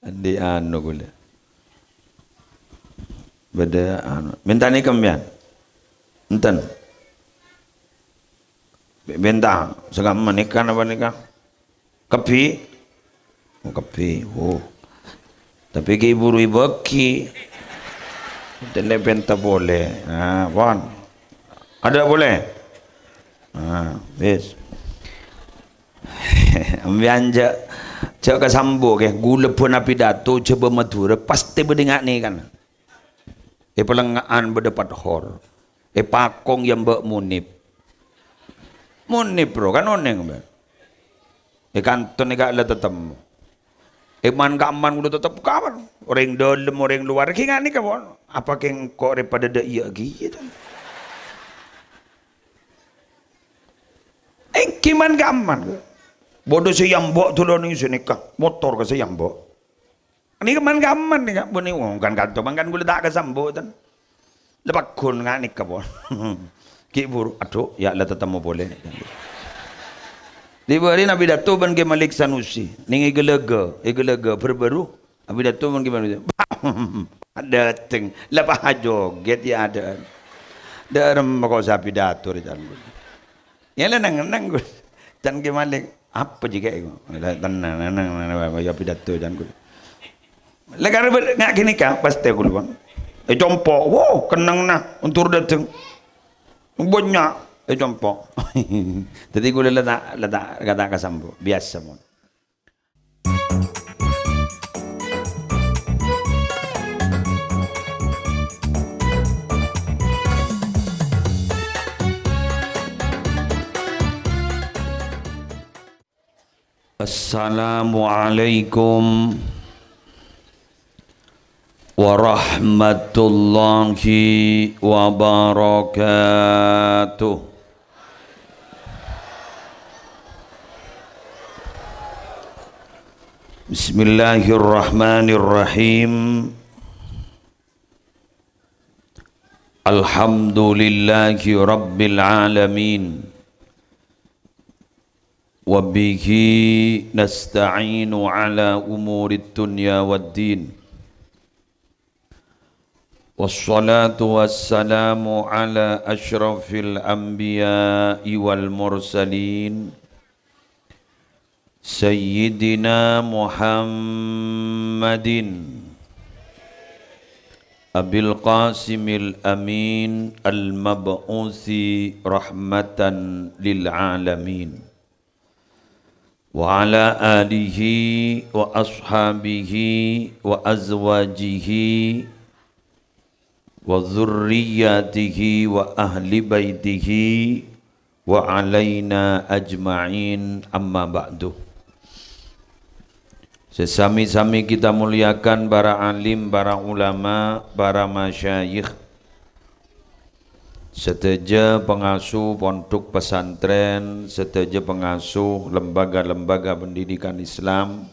Di anu gula. Beda anu. Minta ni kembian. Enten. Bentang. Segala menikah apa nikah? Kepi. Oh, kepi. Oh. Tapi ke ibu beki. Dan benta boleh. Ah, pon. Ada boleh. Ah, bis. Ambianja cak kasambo ke gula pun api datu coba madura pasti berdengak ni kan. Pelengaan berdepat hor. Pakong yang mbak munip. Munip bro kan oneng mbak. Kanton ni kak lah tetap. Man kaman udah tetap kawan. Orang dalam orang luar kinga ni kawan. Apa keng kok daripada dah iya gitu. Kiman kaman. Bodoh sayang bok tu ni senikah motor ke sayang bok. Ini keman kaman ni kan, buni kan kantor kan gula tak kesambo tan. Lepas kun ngak ni kabon. Kibur, aduh, ya lah tetamu boleh. Di hari Nabi Dato ban ke Malik Sanusi, ning gelega berbaru. Nabi Dato ban ke Malik. Ada teng, lepas joget ya ada. Dalam kau sapi Dato di jalan. Ya lah nang dan ke Malik. Apa jika itu? Tenang, ya pidato jangan ku. Legar nak kini kah pasti aku luang. Jompo, wow, kenang nah untuk datang. Banyak, jompo. Jadi aku letak kata kasambu biasa mon. Assalamualaikum warahmatullahi wabarakatuh. Bismillahirrahmanirrahim. Alhamdulillahi rabbil alamin. وبه نستعين على أمور الدنيا والدين والصلاة والسلام على أشرف الأنبياء والمرسلين سيدنا محمد أبي القاسم الأمين المبعوث رحمة للعالمين وعلى آله وأصحابه وأزواجه وذرياته وأهل بيته وعلينا أجمعين أما بعد. Sesami-sami kita muliakan para alim, para ulama, para masyayikh, seteja pengasuh pondok pesantren, seteja pengasuh lembaga-lembaga pendidikan Islam,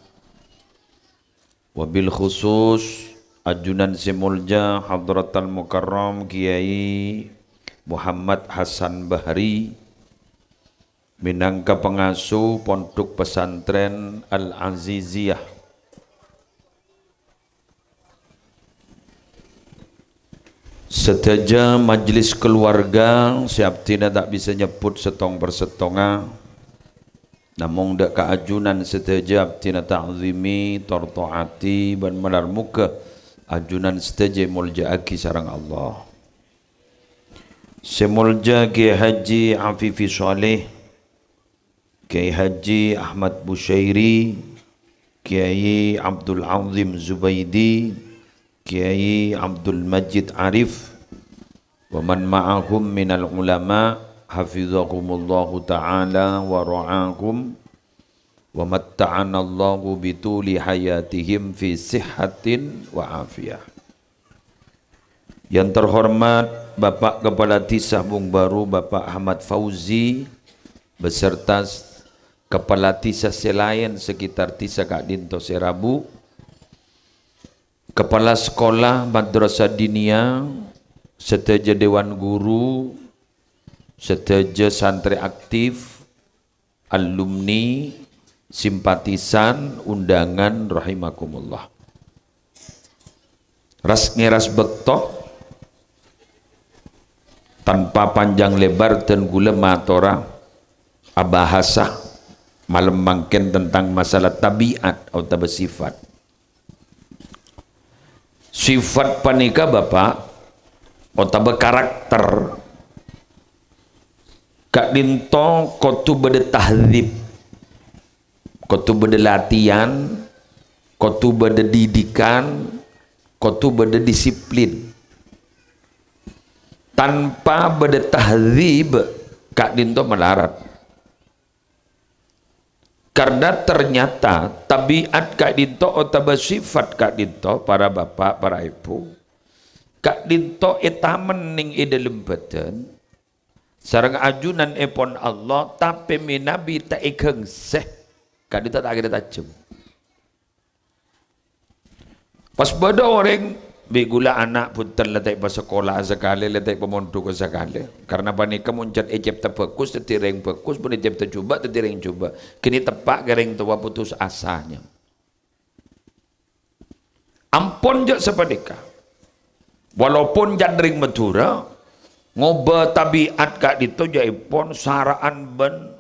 wabil khusus ajunan Simulja Hadratal Mukarram Kiai Muhammad Hasan Bahri, minangka pengasuh pondok pesantren Al-Aziziyah. Seteja majlis keluarga, siap tidak tak bisa nyebut setong bersetonga. Namun dak keajunan seteja tina ta'zimi, tortoati, ban melar muka ajunan seteja mulja aki sarang Allah. Semulja Kiai Haji Afifi Saleh, Kiai Haji Ahmad Bushairi, Kiai Abdul Azim Zubaidi, Kiai Abdul Majid Arif, wa man ma'ahum minal ulama hafizahumullahu ta'ala wa ra'ahum wa matta'anallahu bituli hayatihim fi sihhatin wa afiyah. Yang terhormat Bapak Kepala Tisah Bung Baru Bapak Ahmad Fauzi beserta Kepala Tisah selain sekitar Tisah Kak Dinto Serabu, Kepala Sekolah Madrasah Diniyah, seteja Dewan Guru, seteja santri aktif, alumni, simpatisan, undangan rahimakumullah. ras ngeras bekto tanpa panjang lebar dan gula matora abahasa malam mangken tentang masalah tabiat atau sifat. Sifat panika bapak atau karakter kak dinto kotu bade tahdzib, kotu bade latihan, kotu bade didikan, kotu bade disiplin. Tanpa bade tahdzib kak dinto melarat. Karena ternyata tabiat kak dinto atau sifat kak dinto para bapak para ibu kak dinto etamen ning ide lembatan sarang ajunan epon Allah tapi minabi tak ikeng seh kak dinto tak kira tajam. Pas bada orang begula anak putar letak pas sekolah sekali letak pemondok sekali karena panika muncat ejep terfokus tetireng fokus pun ejep tercoba tetireng coba kini tepak gereng tua putus asanya ampun jok sepadika walaupun jadring Madura ngoba tabiat kak dito jaipon saraan ben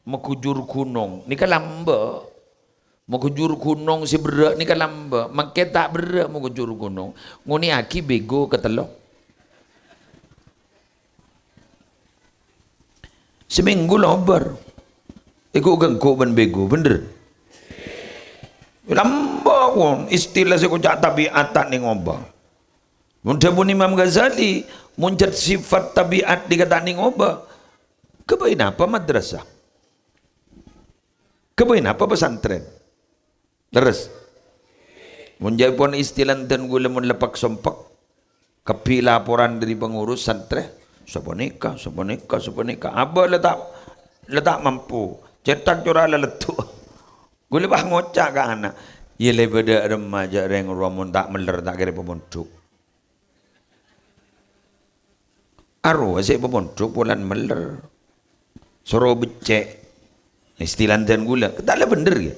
mekujur gunung ni kan lamba mengkujur gunung si berak ni kan lamba makai tak berak mengkujur gunung nguni aki bego ketelok seminggu lobar ikut gengkuk ben bego bener lamba pun istilah saya kocak tabiatan ni ngoba mudah pun Imam Ghazali muncul sifat tabiat dikata ni ngoba kebain apa madrasah kebain apa pesantren terus menjawab istilah dan gula lepak sompak kepi laporan dari pengurus santri seponika apa letak mampu cetak curah letu gula bah ngocak ke anak ye lebeda remaja reng romun tak meler tak kira pemondok aru asik pemondok bulan meler suruh becek istilah dan gula ketaklah bener ya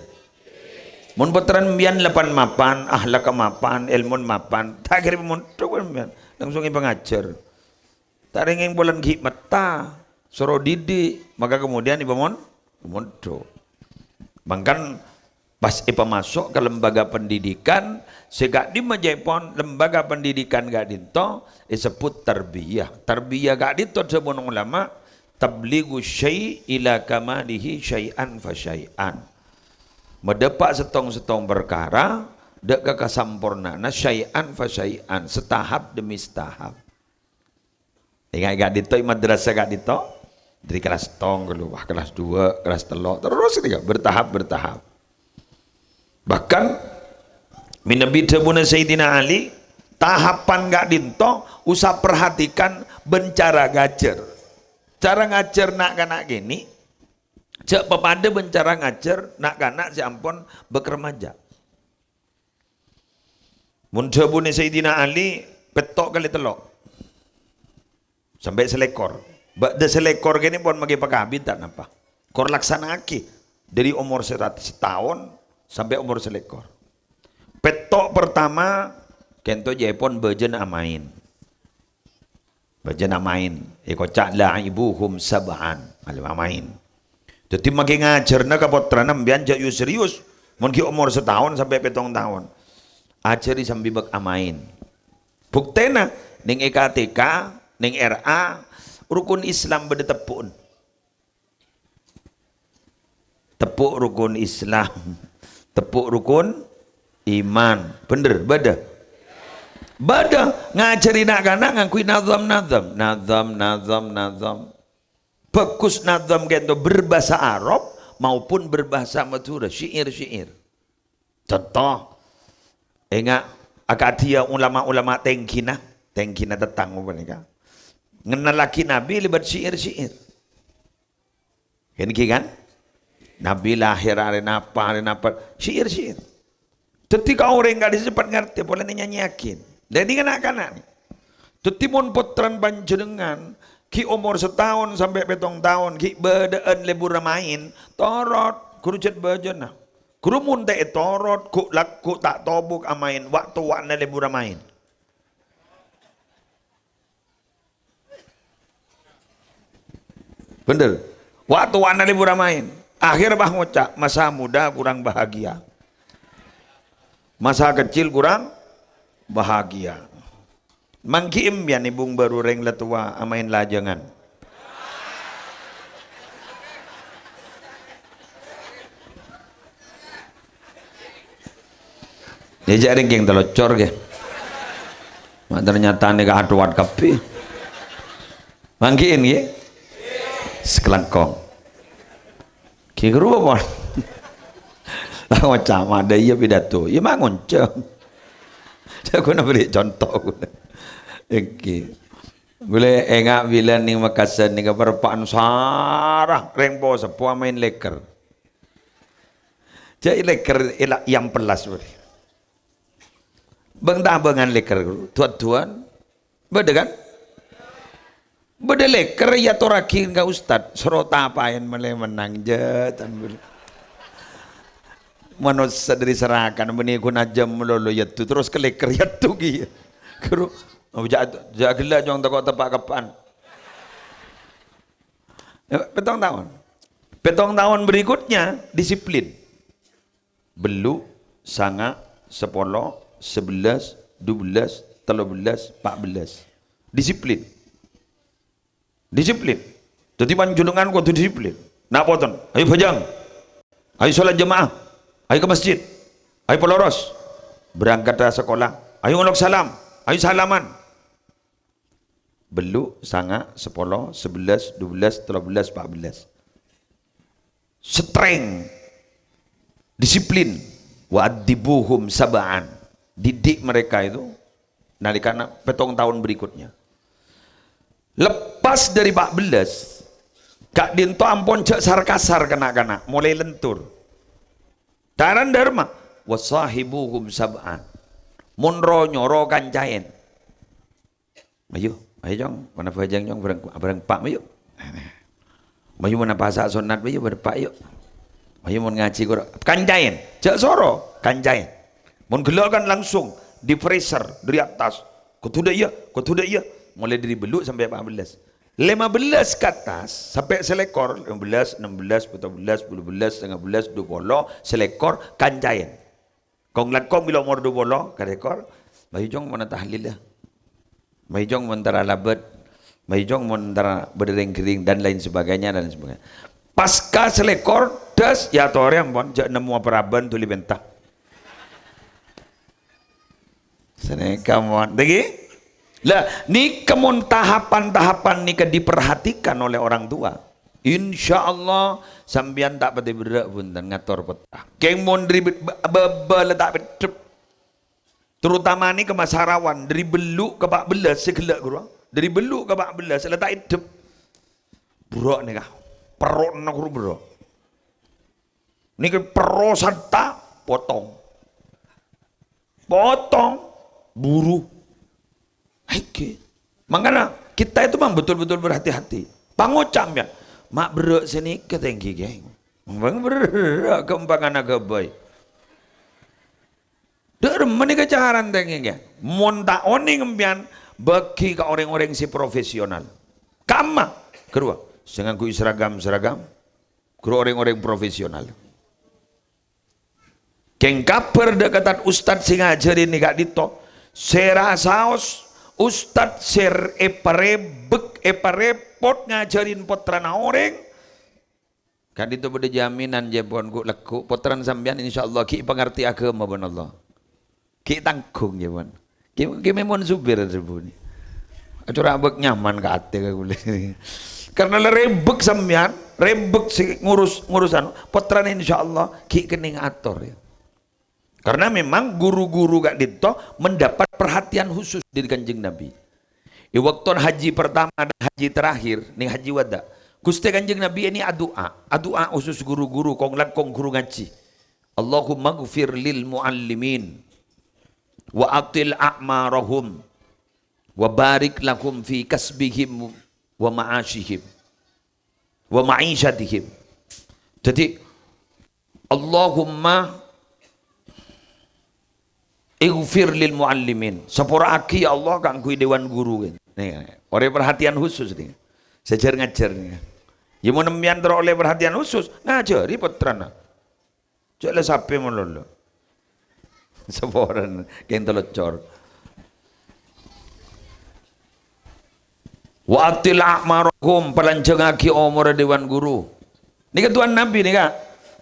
mun putaran bian 8 mapan, ahlak mapan, ilmun mapan, tak kira pemondok kan langsung pengajar. Tak ringing bulan hikmata, suruh didik, maka kemudian pemondok. Bahkan pas masuk ke lembaga pendidikan, segak di majapon lembaga pendidikan gak dinto, disebut tarbiyah. Tarbiyah gak dinto sebut ulama, tablighu syai' ila kamalihi syai'an fa syai'an. Medepak setong-setong perkara dek kekasampurnaan syai'an fa syai'an setahap demi setahap. Ingat gak dito madrasah gak dito dari kelas tong keluar kelas 2 kelas 3 terus juga bertahap bahkan minabi tabuna Sayyidina Ali tahapan gak dito usah perhatikan bencara gajar cara ngajar nak kanak gini cek pepada bencara ngajar nak kanak si ampun bekermaja. Muncul bunyi Sayyidina Ali petok kali telok sampai selekor. Bak selekor gini pun bagi pakabit tak napa. Kor laksana aki dari umur 100 tahun sampai umur selekor. Petok pertama kento jepon bejen amain. Bejen amain. Kocak la ibuhum sab'an alim amain. Jadi makin ngajar na kapotran ambian jayu serius, mungkin umur setahun sampai 7 tahun, ajari sambil bak amain. Buktena ning EKTK, ning RA, rukun Islam beda tepuk rukun Islam, tepuk rukun iman, bener beda. Beda ngajari nak kanak ngakui nazam. Bagus nazam kento berbahasa Arab maupun berbahasa Madura, syair. Contoh, ingat akadia ulama-ulama tengkina tetang apa nika. Ngenalaki Nabi lebat syair. Kan? Nabi lahir hari napa, syair. Ketika orang nggak disebut ngerti, boleh nyanyiakin. Jadi kanak-kanak. Tetimun putran panjenengan. Ki umur setahun sampai 7 tahun ki bedaan lebur main torot kurucet bajan nah kurumun teh torot ku tak tobuk amain waktu wakna lebur main Bener. Waktu anak liburan main, akhir bah ngocak, masa muda kurang bahagia, masa kecil kurang bahagia. Mangkiim ya ibung baru reng letua amain lajangan. Dia jaring yang telocor ke. Ternyata nih kehaduan kapi. Mangkiin ya. Sekelangkong. Kira apa? Lah ngocam ada iya pidato. Ya mangoncam. Aku nak beri contoh. Iki. Boleh enggak bilang nih Makassar nih keperpaan sarang rempo sepuah main leker. Jadi leker elak yang pelas boleh. Bang tabangan leker tuan-tuan. Beda kan? Beda leker ya torakin ka ustad. Serota apain mulai menang jatan boleh. Manusia dari serakan beni ku najam melolo yaitu terus ke leker yaitu gitu. Kru jagela jong toko tepak kapan. Petong tahun berikutnya disiplin. Belu, sanga, 10, 11, 12, 13, 14. Disiplin. Disiplin. Jadi panjulungan kudu disiplin. Nak poton, ayo bajang. Ayo sholat jemaah. Ayo ke masjid. Ayo peloros. Berangkat ke sekolah. Ayo ngolok salam. Ayo salaman. Belu, sanga, 10, 11, 12, 13, 14. Streng. Disiplin. Wa'adibuhum sab'an. Didik mereka itu nalikana petong tahun berikutnya. Lepas dari 14, Kak Dinto ampun cek sarkasar kena-kena, mulai lentur. Daran dharma, wasahibuhum sab'an. Munro nyoro kancain. Ayo jong, mana fajang jong bareng pak ayo. Ayo mana pasak sunat ayo berpak ayo. Ayo mun ngaji Quran. Kancain, cek soro kancain. Mun gelak kan langsung di freezer dari atas. Kutuda iya. Mulai dari beluk sampai 14. 15 ke atas sampai selekor 15, 16, 17, 18, 19, 20 selekor kancain. Kong lakong bila umur 20 kadekor mahijong mana tahlil dah. Mahijong mentara labat, mahijong mentara berdering-kering dan lain sebagainya. Pasca selekor das ya tore ampun jak nemu peraban tuli bentah. Seneka mon degi. Lah, ni kemun tahapan-tahapan ni diperhatikan oleh orang tua. Insya Allah sambian tak pati berak pun dan ngatur petah. Keng mon dari bebel tak betrep. Terutama ni ke Masarawan dari beluk ke 14 segelak guru. Dari beluk ke 14 letak hidup. Buruk ni kah? Perut nak guru buruk. Ni ke perut serta potong. Potong buru. Oke. Makanya kita itu memang betul-betul berhati-hati. Pangocam ya. Mak berok sini ke tinggi geng. Bang berok kembangan agak baik. Dermen ke caharan tinggi geng. Monta oning empian bagi ke orang-orang si profesional. Kama kedua. Dengan kui seragam. Kedua orang-orang profesional. Keng kaper dekatan ustad sing ngajarin ni kak dito. Sera saos. Ustad ser eparepot ngajarin potran orang. Kan itu beda jaminan jebon ku leku potran sambian insyaallah ki pengerti agama ban Allah. Ki tanggung jebon. Ki memon subir sebuni. Acura abek nyaman ka ate ka kule. Karena rebek sambian, rebek si ngurusan potran insyaallah ki kening atur ya. Karena memang guru-guru gak dito mendapat perhatian khusus dari Kanjeng Nabi. Di waktu haji pertama dan haji terakhir, nih haji wada. Gusti Kanjeng Nabi ini adua khusus guru-guru, kong guru ngaji. Allahumma gfir lil muallimin wa atil a'marahum wa barik lakum fi kasbihim wa ma'ashihim wa ma'isyatihim. Jadi Allahumma ighfir lil muallimin. Sepura aki ya Allah kang kui dewan guru kan. Nih, orang perhatian khusus nih. Sejar ngajar nih. Ya mau nemian teroleh perhatian khusus, ngajari putrana. Caklah sampai melolo. Seporan yang telecor. Wa atil a'marahum pelanjangaki umur dewan guru. Ini Tuhan Nabi nih kak.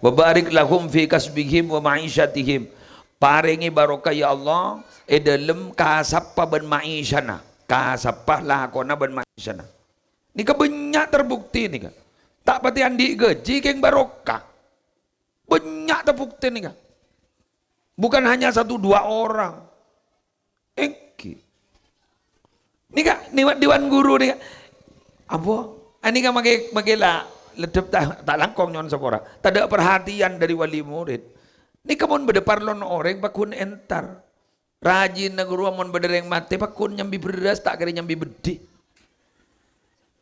Wa barik lahum fi kasbihim wa ma'isyatihim. Paringi barokah ya Allah dalam kasapa ban ma'isyana. Kasapa lakona ban ma'isyana. Ini banyak terbukti nih kak. Tak pati andi gaji keng barokah. Banyak terbukti nih kak. Bukan hanya 1-2 orang. Eki. Ini kak, dewan guru nih kak. Apa? Ini kak magelah ledep tak langkong nyon sepora. Tak ada perhatian dari wali murid. Ini kamu berdeparlon orang pakun entar. Rajin na guru amon bedereng mati pakun nyambi beras tak kira nyambi bedi.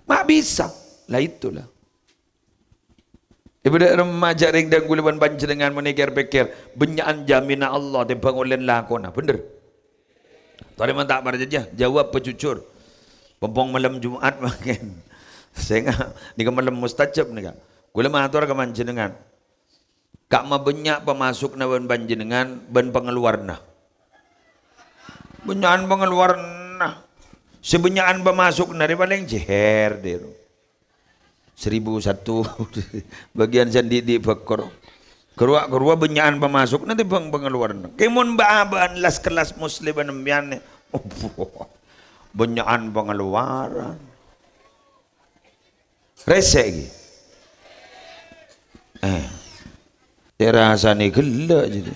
Mak bisa. Lah itulah. Ibadah remaja ring dan gulaban panjenengan menikir-pikir benyaan jaminan Allah timbang ulen lakona. Bener. Tadi man tak berjajah jawab pejujur. Pempong malam Jumat makin. Saya ni malam mustajab ni kak. Gula matur ke panjenengan. Kak ma benyak pemasuk na ban panjenengan ban pengeluarna. Benyaan pengeluarna. Sebenyaan pemasuk na paling jeher dero. 1001 bagian sendiri bekor kerua benyaan pemasuk nanti bang pengeluaran kemun baaban las kelas muslim nembian benyaan pengeluaran resek terasa nih gila jadi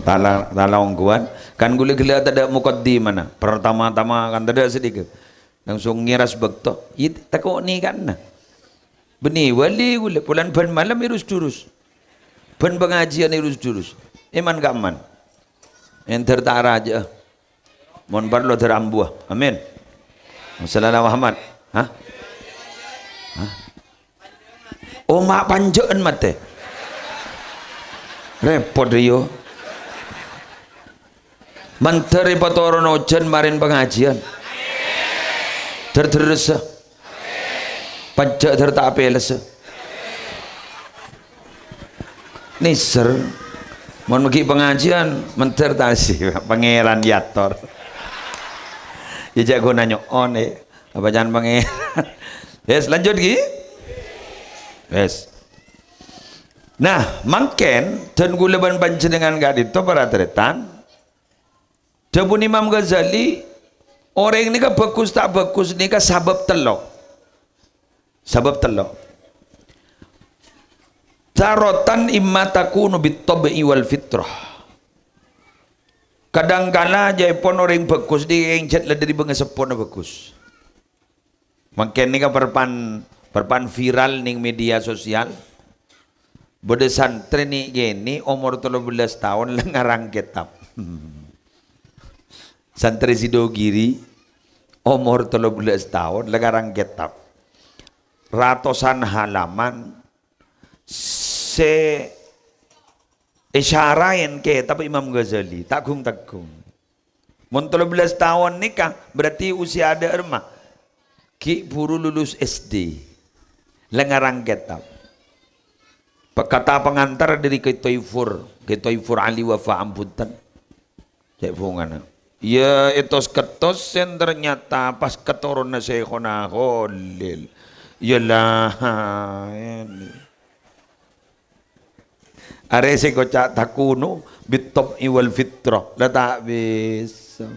talang kuat kan gula-gula tak ada mukaddimah mana pertama-tama kan tak ada sedikit langsung ngiras bekto itu takut ni kan benih wali gula pulan ban malam irus durus ban pengajian irus durus iman kaman enter tara aja mon parlo terambuah amin sallallahu Muhammad oh mak panjaan mate repot Rio menteri patoron ojen marin pengajian terderesa pajak terta apelesa niser mau pergi pengajian menteri tasih pangeran yator ya jago nanya on apa jangan pangeran yes lanjut gi yes. Nah, mangken dan gulaban panjenengan gak dito para teretan. Dabun Imam Ghazali orang ini kan bagus tak bagus ini kan sabab telok. Sabab telok. Tarotan imma takunu bitabi'i wal fitrah. Kadangkala jaipon orang bagus di yang jet dari bengesepon bagus. Mangken ini kan perpan viral ning media sosial. Bode santri ni gini umur 13 tahun ngarang kitab. Santri Sidogiri umur 13 tahun ngarang kitab. Ratusan halaman se isyarain kitab Imam Ghazali tagung. Mun 13 tahun nikah berarti usia ada erma. Ki buru lulus SD. Lengarang kitab. Kata pengantar dari Ketoifur Ali Wafa Ambutan. Cek fungan. Ya etos ketos yang ternyata pas keturunan Syekhona Khalil. Yalah. Are se kocak takunu bitop iwal fitrah. Lah tak bisa.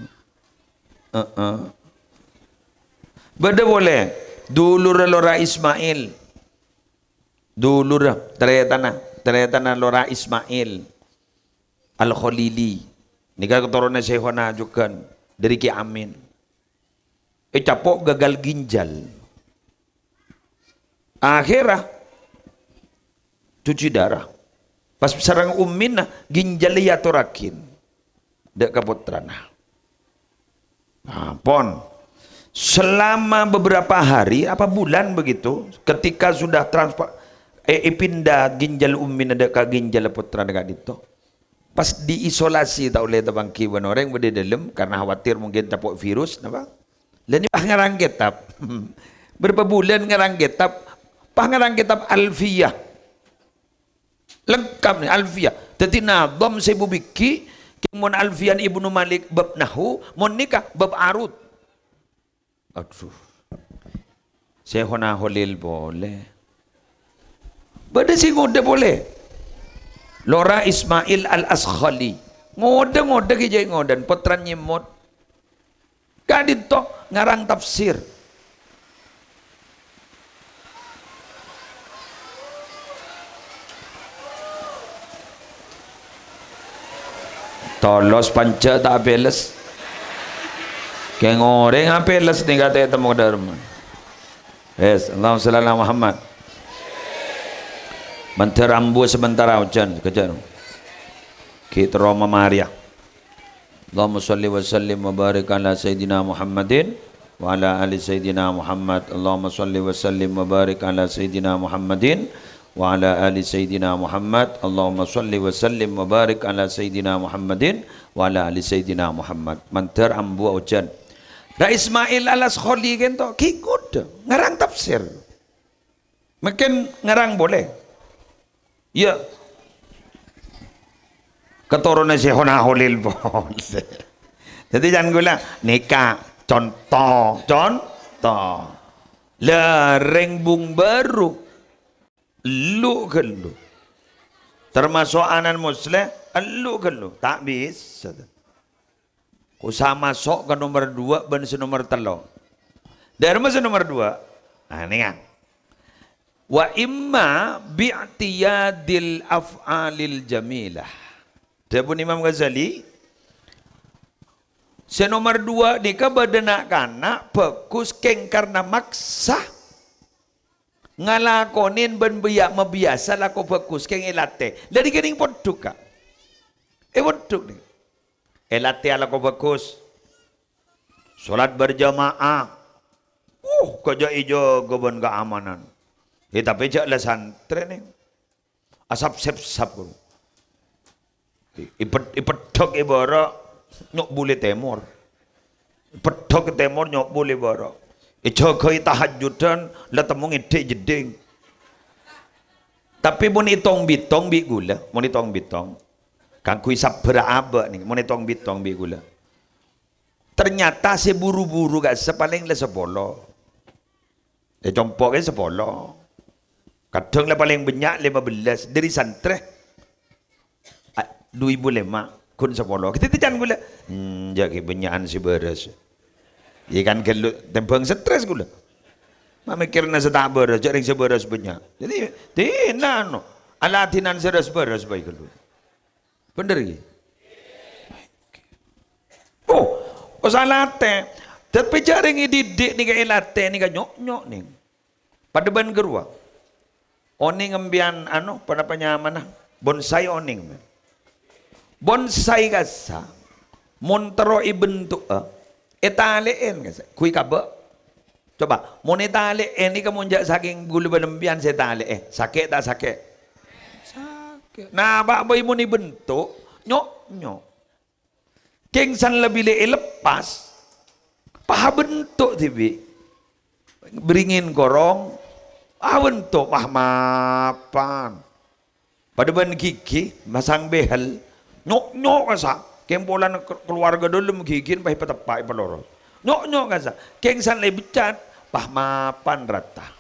Beda boleh. Dulu Lora Ismail. Dulu teretana Lora Ismail Al-Khalili nikah keturunan Syekhona juga dari Ki Amin capok gagal ginjal akhirah cuci darah pas sarang ummin ginjal ya torakin dek kaputrana pon selama beberapa hari apa bulan begitu ketika sudah pindah ginjal ummin ada ke ginjal putra dekat itu Pas diisolasi tak boleh terbangki orang berada dalam karena khawatir mungkin tapuk virus napa. Lain ni ngarang kitab. Berapa bulan ngarang kitab, ngarang kitab Alfiyah. Lengkap ni Alfiyah. Dadi nazam saya bubiki mon Alfian Ibnu Malik bab nahwu, mon nikah bab arud. Aduh. Syekhona Holil boleh. Bada si ngode boleh. Lora Ismail Al-Askhali. Ngode kijai ngodan potran nyimot. Kadit to ngarang tafsir. Tolos panca tak peles. Kayak ngoreng apeles nih kata temu dharma. Yes, Allahumma shalli ala Muhammad. Menterambu sementara hujan kejar. Kita Roma Maria. Allahumma shalli wa sallim wa barik ala Sayyidina Muhammadin wa ala ali Sayyidina Muhammad. Allahumma shalli wa sallim wa barik ala Sayyidina Muhammadin wa ala ali Sayyidina Muhammad. Allahumma shalli wa sallim wa barik ala Sayyidina Muhammadin wa ala ali Sayyidina Muhammad. Menterambu hujan. Ra Ismail Al-Askhali kan to kikut ngarang tafsir. Makin ngarang boleh. Ya. Keturunan Syekhona Holil boleh. Jadi jangan gula nikah contoh. Lereng bung baru lu gelu. Termasuk anan muslim lu gelu tak bisa. Usah masuk ke nomor 2 dan nomor 3. Dari masa nomor 2. Nah, ini kan. Wa imma bi'tiyadil af'alil jamilah. Dapun Imam Ghazali. Nomor 2 ni kabadana kana bagus keng karena maksa. Ngalakonin ben biasa lako bagus keng ilate. Dari kening poduk ka. Poduk ni. Elati ala ko bagus. Salat berjamaah. Kerja ijo goban keamanan. Tapi jak lah santri ni. Asap sep-sap ko. Ipedok ibara nyok boleh temor. Ipedok temor nyok boleh ibara. Ijo koi tahajjudan la temung ide jeding. Tapi mun itong bitong bi gula, mun itong bitong. Kan kui sab berapa nih, monetong bitong bi gula. Ternyata seburu-buru gak sepaling le 10. Compok ke 10. Kadang le paling banyak 15 dari santri. 2005 kun 10. Kita jangan gula. Jadi banyakan si beres. Ikan kalau tempeng stres gula. Mikirna setak beres, jadi seberes banyak. Jadi tinan no. Alatinan beres baik gula. Bener ke? Salate. Tapi jaring didik ni kaya late ni kaya nyok-nyok ni. Pada ban gerua. Oning ambian pada penyaman bonsai oning. Bonsai kasa. Montero ibentuk etalein kasa. Kui kabe. Coba. Mon etalein ni kamu jak saking gulu benembian setale. Sakit tak sakit? Nah, bak boy mo ni bentuk nyok. Kengsan lebih lepas. Paha bentuk tibi. Beringin korong. Bentuk mapan. Pada ban gigi masang behel. Nyok kasa. Kempolan keluarga dulu gigin pahi petepak pelorot. Nyok kasa. Kengsan lebih cat mapan rata.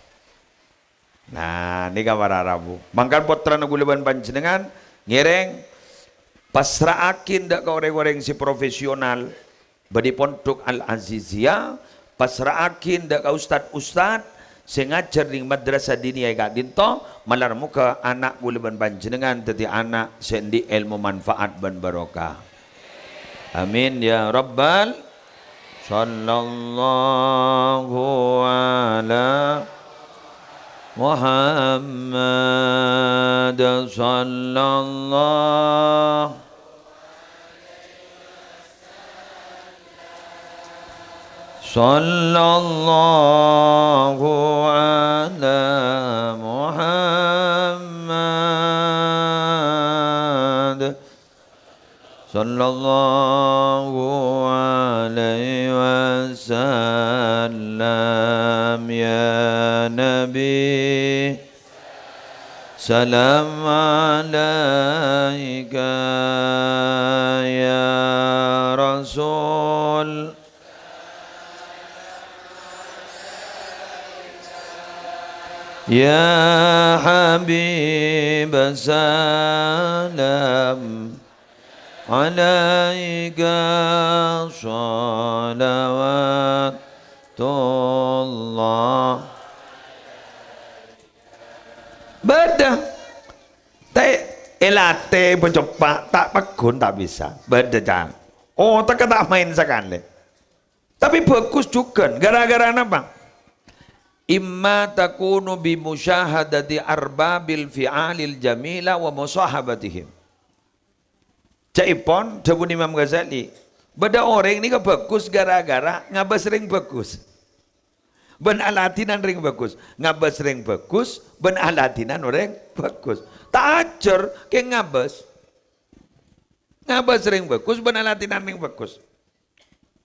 Nah, ini kabar Arabu. Mangkan potra nagulaban panjenengan ngereng pasraakin dak ka orang-orang si profesional badi pondok Al Azizia, pasraakin dak ka ustad sing ngajar ning madrasah diniyah ka dinto malar muka anak gulaban panjenengan dadi anak sendi ilmu manfaat ban barokah. Amin ya rabbal sallallahu ala Muhammad sallallahu ala Muhammad sallallahu alaihi wasallam ya nabi salam alaika ya rasul ya habib salam alaika salawatullah. Beda teh elate pencoba tak pegun tak bisa beda jangan oh tak main sekali tapi bagus juga gara-gara apa imma takunu bi musyahadati arbabil fi'alil jamila wa musahabatihim. Jaipon jabun Imam Ghazali beda orang ini bagus gara-gara ngabah sering bagus ben alatinan ring bagus ngabah sering bagus ben alatinan orang bagus tak ajar ke ngabah sering bagus ben alatinan ring bagus.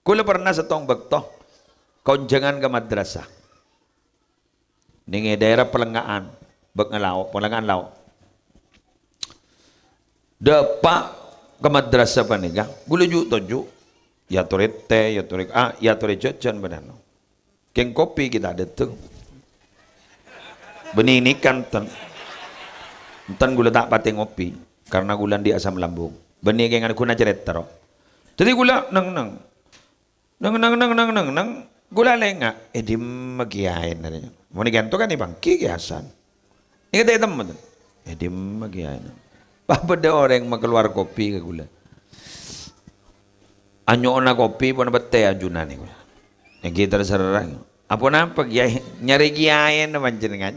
Kula pernah setong bektoh konjangan ke madrasah ning daerah Pelengaan bek ngelau Pelengaan lau depak ke madrasah panika gula juk toju ya turit teh ya turit ya turit jajan benar keng kopi kita ada tuh benih ini kan ten gula tak pati ngopi karena gula di asam lambung benih keng ada guna cerita roh jadi gula nang gula lenga di magiain adanya mau digantung kan nih bang kiasan ini kata teman di magiain apa ada orang yang mau keluar kopi ke gula anyona kopi pun dapat teh ajunan nih gula yang kita serang apa napa kiai nyari kiai nama jenengan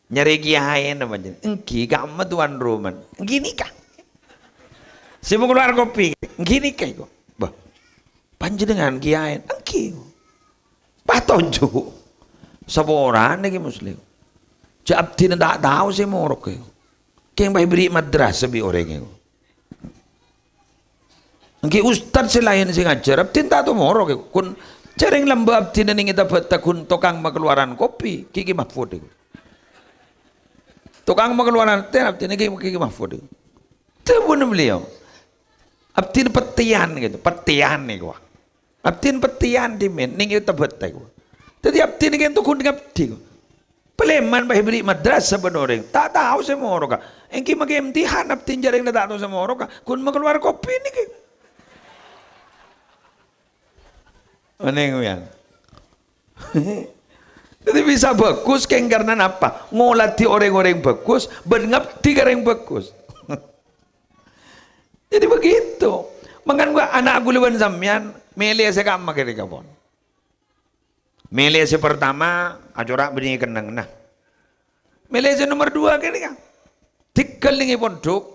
nyari kiai nama jenengan engki kamu tuan Roman gini kah si mau keluar kopi gini kah kok bah panjenengan kiai engki patojo saboran lagi muslim jab tidak tahu sih mau rok kayak bayi beri madrasah bi orang itu engki ustad selain sih ngajar abdin tak tahu mau rok kun Jaring lembab abdin ini kita bertakun tukang mengeluaran kopi Kiki Mahfud itu. Tukang mengeluaran teh abdin ini Kiki Mahfud itu. Temun beliau. Abdin petian gitu, petian nih gua. Abdin petian di men, nih kita betak gua. Jadi abdin ini tukun dengan abdin. Peleman bayi beri madrasah benoreng, tak tahu semua orang. Engki mage imtihan abdin jaring tak tahu semua orang. Kun mengeluar kopi nih. Meneng yan. Jadi bisa bagus keng karena apa? Ngolati orang-orang bagus, berngerti orang bagus. Jadi begitu. Makan gua anak guluan sampean, milih saya kamu kiri kapon. Milih si pertama, acurak benih kenang nah. Milih si nomor 2 kiri kan. Tikal nih pondok,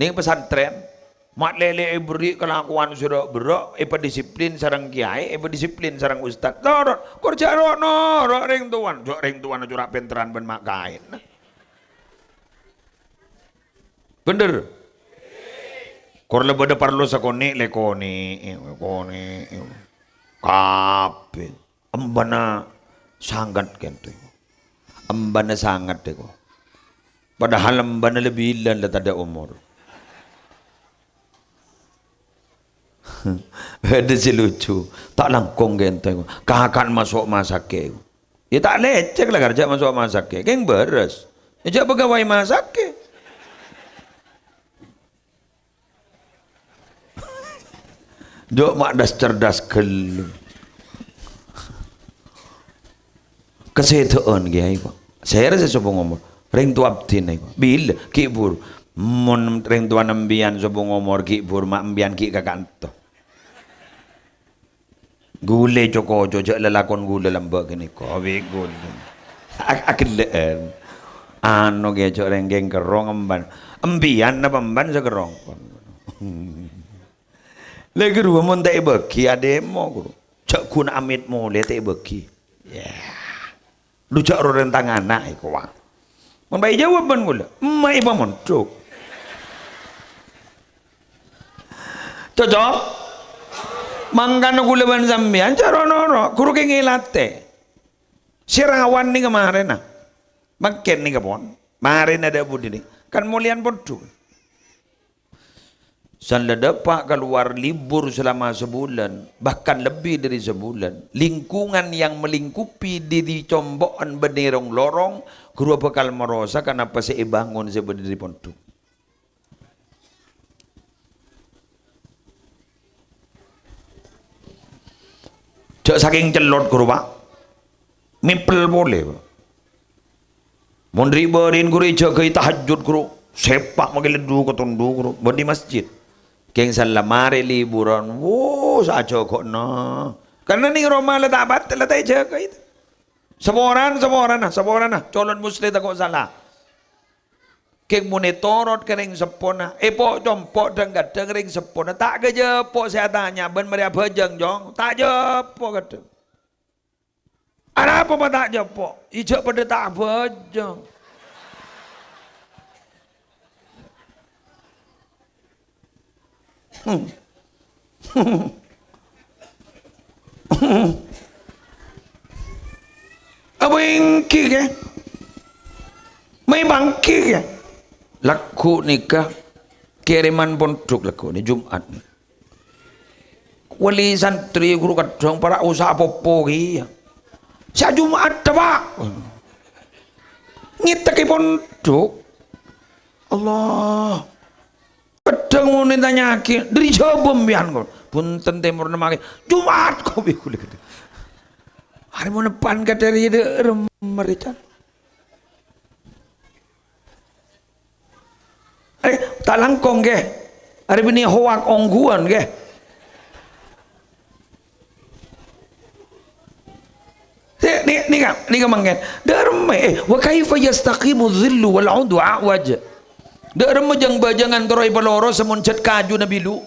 nih pesantren. Mak lele beri kelakuan sudah berok, disiplin sarang kiai, disiplin sarang ustad. Dorot, kerja rono, ring tuan aja penteran ben mak kain. Bener. Kor lebih perlu sakoni lekoni, kape, embana sangat kento, embana sangat deko. Padahal embana lebih ilan lah ada umur. Ada si lucu tak langkong genteng kakan masuk masak ke ya tak lecek lah kerja masuk masak ke keng beres ya pegawai masak ke jok mak das cerdas gelu kesetaan gaya pak saya rasa coba ngomong ring tu abdin nih bila kibur mon ring tuan ambian coba ngomong kibur mak ambian ki kakanto gule joko jojak lelakon gule lembak gini kowe gule akeleen anu ge jok renggeng kerong embian apa emban sekerong lagi ruang mon tak bagi ademo guru cak kun amit mule tak bagi ya lu cak rentang anak iku wah mon bayi jawaban gula mai pamon cuk Cocok? Mangkano gulaban sambian carono guru ke ngelate. Sirawan nih kemarin nah. Makin nih kapon. Kemarin ada budi nih. Kan mulian bodoh. Sanda pak keluar libur selama sebulan, bahkan lebih dari sebulan. Lingkungan yang melingkupi diri combokan benerong lorong, guru bakal merasa kenapa saya bangun saya berdiri pondok. Cak saking celot guru pak, mipel boleh pak. Mondri berin guru jaga tahajud guru, sepak makin ledu ketundu guru, di masjid. Keng salamare liburan, wow saja kok no. Karena nih Roma letak batal letak jaga itu. Semoran nah, colon muslim tak kok salah. Keng monitorot kering sepona, pok jompok denggat dengering sepona, tak kerja pok saya tanya, ben meriah bajang jong, tak jepok kata. Ada apa tak jepok? Ijak pada tak bajang. Apa yang kira? May bangki ya? Laku nikah kiriman pondok laku ni Jumat ni. Wali santri guru kadang para usaha popo ya. Sa Jumat pak. Ngitake pondok. Allah. Kadang mau nanya dari Jawa bian kau punten temur nemake Jumat kau bikul gitu. Hari mau depan kata dari mereka. Tak langkong ke? Hari ini hoak ongguan ke? Ni mangen. Darme wa kaifa yastaqimu dhillu wal 'udu a'waj. Dak remejang bajangan toroi peloro semuncet kaju nabi lu.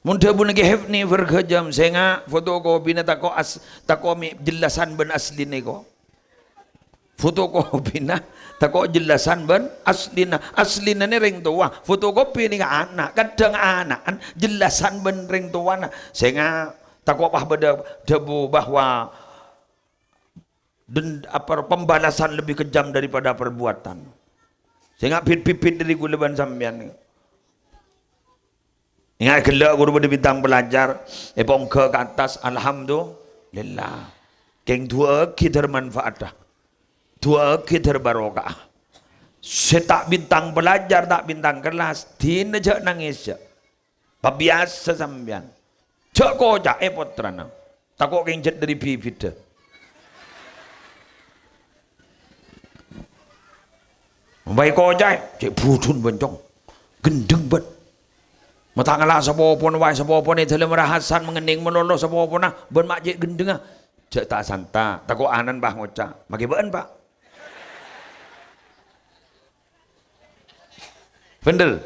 Muntah pun lagi hefni vergejam senga fotokopi na tako mi jelasan ben asli nego. Fotokopi na tako jelasan ben asli na ni ring tua. Fotokopi ni ka anak kadang anak jelasan ben ring tua na senga tako pah beda debu bahwa pembalasan lebih kejam daripada perbuatan. Saya ngapit pipit dari gulaban sambian. Ingat gelak guru pada bintang belajar. Pongke ke atas. Alhamdulillah. Keng dua kita manfaat dah. Dua kita barokah. Saya tak bintang belajar, tak bintang kelas. Dina jak nangis jak. Biasa sambian. Jak kocak potrana. Tak kok keng jet dari pipit dah. Baik kojai, cek budun bencong, gendeng bet. Matangala sapopon wai sapopon itu dalam rahasan mengening melolo sapopon ben mak cek gendeng cek tak santa, tako anan bah ngoca, maki beun pak. Bener.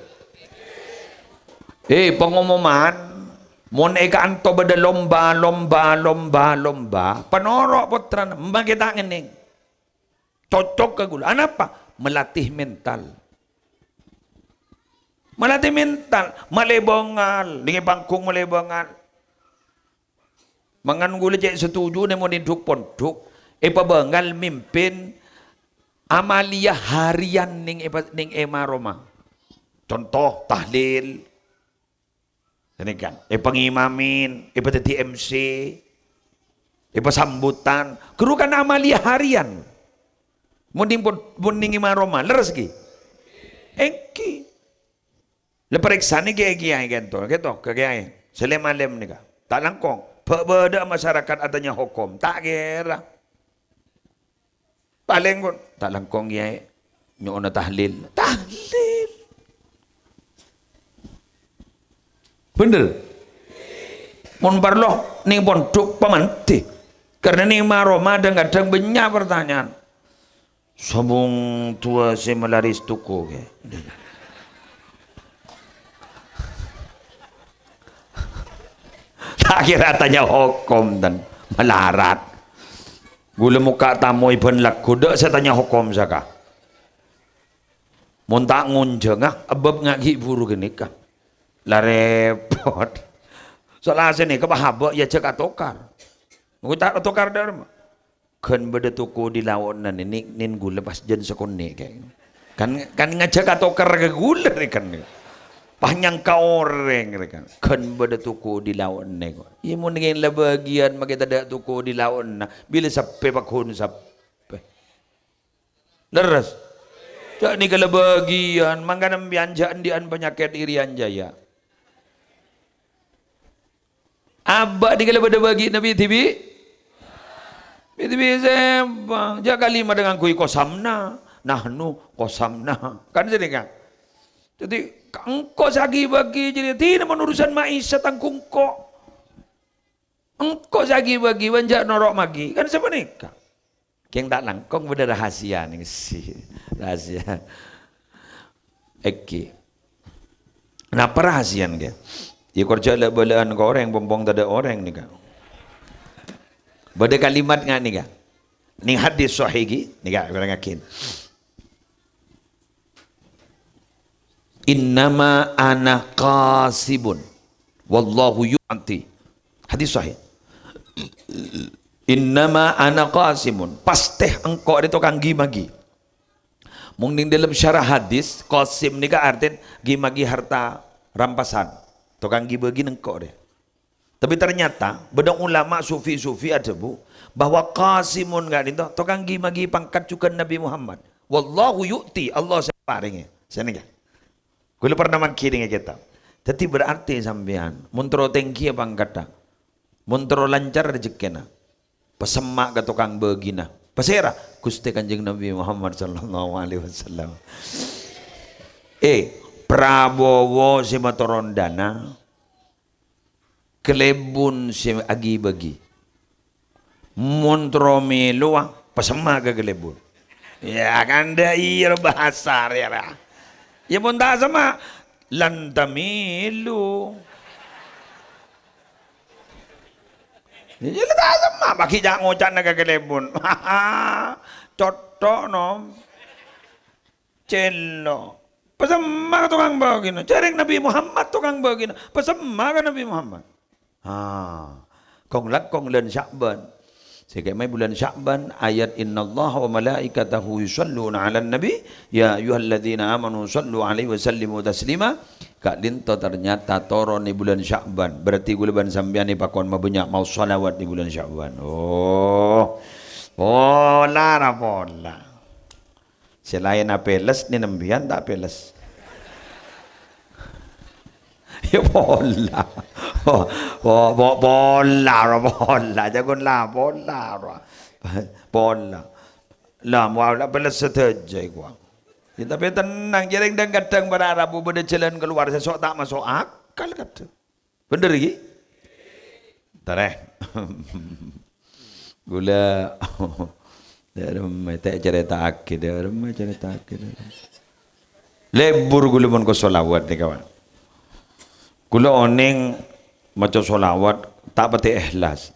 Pengumuman, mon eka anto beda lomba, panorok potran, maki tak ngening. Cocok ke gula, apa? Melatih mental. Melatih mental. Malebongal. Dengan bangkung malebongal. Mangan gula cek setuju ni mau duduk pondok. Pabengal mimpin amalia harian ning ema Roma. Contoh tahlil. Ini kan. Pengimamin. Tadi MC. Sambutan. Kerukan amalia harian. Munding Roma leres ki. Engki. Leperiksa ni kiai gitu ke kiai. Selem-alem ni ka. Tak langkong. Beda masyarakat adanya hukum. Tak kira. Paling pun tak langkong kiai. Nyo na tahlil. Tahlil. Bener. Mun parloh ning pondok pamanti. Karena ning Roma kadang banyak pertanyaan. Sabung tua si melaris tuku ke. Tak kira tanya hukum dan melarat. Gula muka tamu iban laku dak saya tanya hukum saka. Mun tak ngunjeng abab ngaki buru genika. Lah repot. Soalnya sini kebahabak ya cek atokar. Mau tak atokar dah. Kan beda toko di lawanan ini nin gula pas jen sekone kayak. Kan ngajak atokar ke gula kan. Panjang kau orang kan. Kan beda toko di lawanan kok. Ia mau ngin lah bagian makita ada toko di lawanan. Bila sampai pakun sampai. Leras. Jak ni kalau bagian mangganam bianjaan dian penyakit irian jaya. Abah di kalau pada bagi Nabi TV. TV sembang. Jak kalimah dengan kui kosamna. Nahnu kosamna. Kan jadi kan. Jadi engkau sagi bagi jadi tidak menurusan maisha tangkung kok. Engkau sagi bagi banjak norok magi. Kan siapa nikah? Yang tak langkong beda rahasia nih sih. Rahasia. Eki. Kenapa rahasia nih? Ya kerja lah belaan ke orang, pompong tak ada orang nih kan. Beda kalimat nggak nih kan? Nih hadis sahih nih kan, orang yakin. Innama ana qasibun, wallahu yu'ti. Hadis sahih. Innama ana qasimun. Pasti engkau itu tukang gimagi. Mungkin dalam syarah hadis, qasim ni kan artinya gimagi harta rampasan. Tukang gibagi engkau deh. Tapi ternyata bedang ulama sufi-sufi ada bu bahwa qasimun kan itu tukang gimagi pangkat juga Nabi Muhammad. Wallahu yu'ti, Allah separingnya. Sana kan. Kalau pernah makin dengan kita. Jadi berarti sampean muntro tengki pangkat. Muntro lancar rezekina. Pesemak ke tukang begina. Pasera Gusti Kanjeng Nabi Muhammad sallallahu alaihi wasallam. Prabowo si matorondana. Kelebun si agi bagi. Montro meluah pesemak ke kelebun. Ya kan dah iya bahasa ya. Ya pun tak sama lantamilu. Ya tak sama bagi jangan ngocan naga kelebun. Cotok nom. Celo. Pesemak tukang begini. Cereng Nabi Muhammad tukang begini. Pesemak Nabi Muhammad. Kong len Sya'ban. Sehingga mai bulan Sya'ban ayat innallaha wa malaikatahu yusalluna 'alan nabi ya ayyuhalladzina amanu sallu 'alaihi wa sallimu taslima. Kak dinto ternyata toro ni bulan Sya'ban. Berarti gulaban sambian ni pakon mabanyak mau salawat di bulan Sya'ban. Oh. Pola ra pola. Selain apeles ni nembian tak apeles. Ya pola. Pola. Jangan lah pola. Pola. Lah mau lah peles saja gua. Ya, tapi tenang, jarang dan kadang berharap benda jalan keluar sesok tak masuk akal kata. Bener lagi? Tareh. Gula. Tak cerita akid, cerita akid. Lebur gula pun ko solawat ni kawan. Gula oning macam solawat tak pati ikhlas.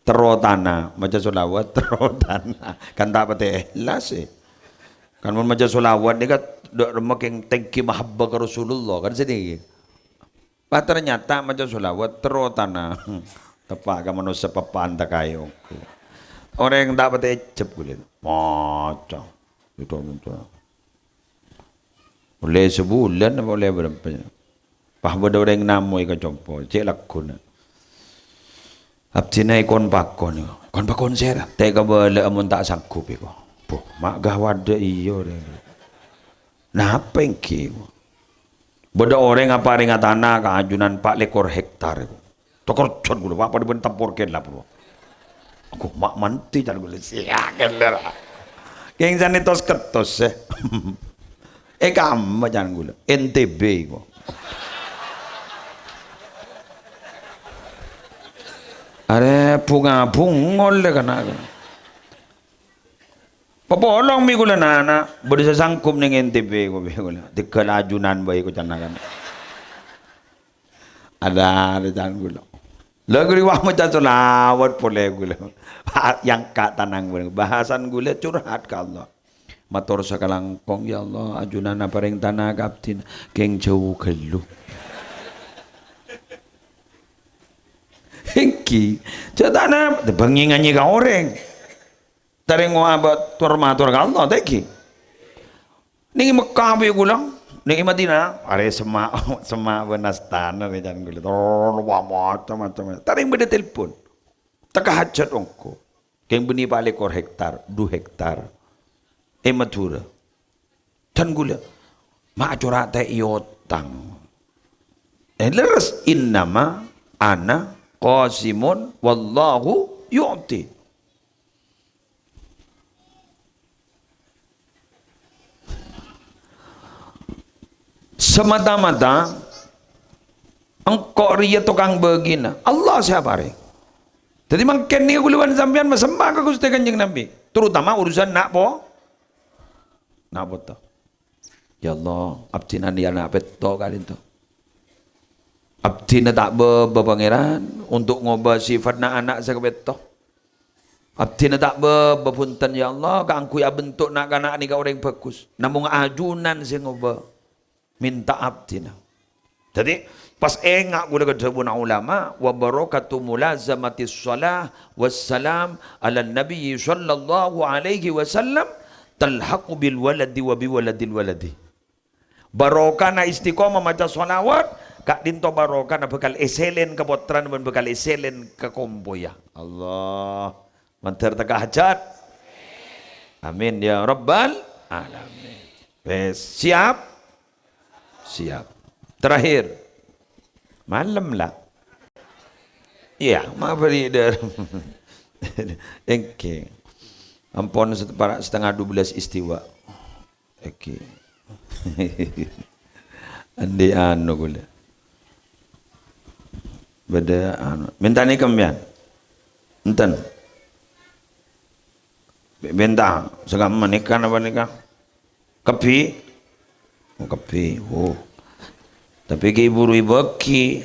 Terotana macam solawat terotana kan tak pati ikhlas kan mun macam solawat ni kan dok makin tengki mahabbah ke Rasulullah kan sedih. Pak ternyata macam solawat terotana tepak kan manusia papan tak kayo. Orang yang tak pati ecep kulit macam itu macam. Boleh sebulan boleh berapa? Pah benda orang namu ikan compo, cek lakun. Abcina ikon pakon sera. Tega bela amun tak sanggup iko. Poh, mak gawat de iyo de. Nah apa yang kau? Benda orang apa ringat tanah keajunan 4 ekor hektar. Tokor con gula, apa di bentam porken lah bro. Aku mak manti jan gula siakan lah. Yang jani tos ketos kamu jangan gula. NTB iko. Are punga pungol le kana. Papolong mi gula nana, bodi sa sangkum ning NTB ko be gula. Dikal ajunan bae ko canakan. Ada jan gula. Lagri wa mo ta solawat pole gula. Yang ka tanang bahasan gula curhat ka Allah. Matur sakalangkong ya Allah ajunana paring tanah kaptin keng jauh gelu. Hengki jatana bengingannya ka orang. Taring ngabot turmatur ka Allah teki. Ning Mekah be gulang, ning Madinah are sema benastana we jan gulit. Oh macam-macam. Taring beda telepon. Taka hajat ongko. Keng beni balik 1 hektar, 2 hektar. Matura. Tan gula. Ma acura ta iotang. Leres innama ana qasimun wallahu yu'ti. Semata-mata engkau ria tukang begina Allah siapa re jadi makin ni kuluan sampean masembah ke Gusti Kanjeng Nabi terutama urusan nak po to ya Allah abdi nan dia nak peto kali tu abdi na tak bepangeran untuk ngobah sifat nak anak saya peto abdi na tak bepunten ya Allah kangku ya bentuk nak anak ni ka orang bagus namun ajunan saya ngobah minta abdina. Jadi pas engak gula kedebuna ulama wa barakatu mulazamatis shalah wassalam ala nabi sallallahu alaihi wasallam talhaqu bil waladi wa bi waladil waladi. Barokana istiqomah maca sholawat kak dinto barokana bekal eselen kepotran dan bekal eselen ke komboya. Allah mantar taka hajat. Amin ya rabbal alamin. Siap? Siap. Terakhir. Malam lah. Iya, maaf leader. Oke. Ampun setengah 12 istiwa. Oke. Andi anu gula. Beda anu. Minta ni kembian. Enten. Bentang. Segam menikah apa nikah? Kepi. Kapi, tapi ke ibu baki,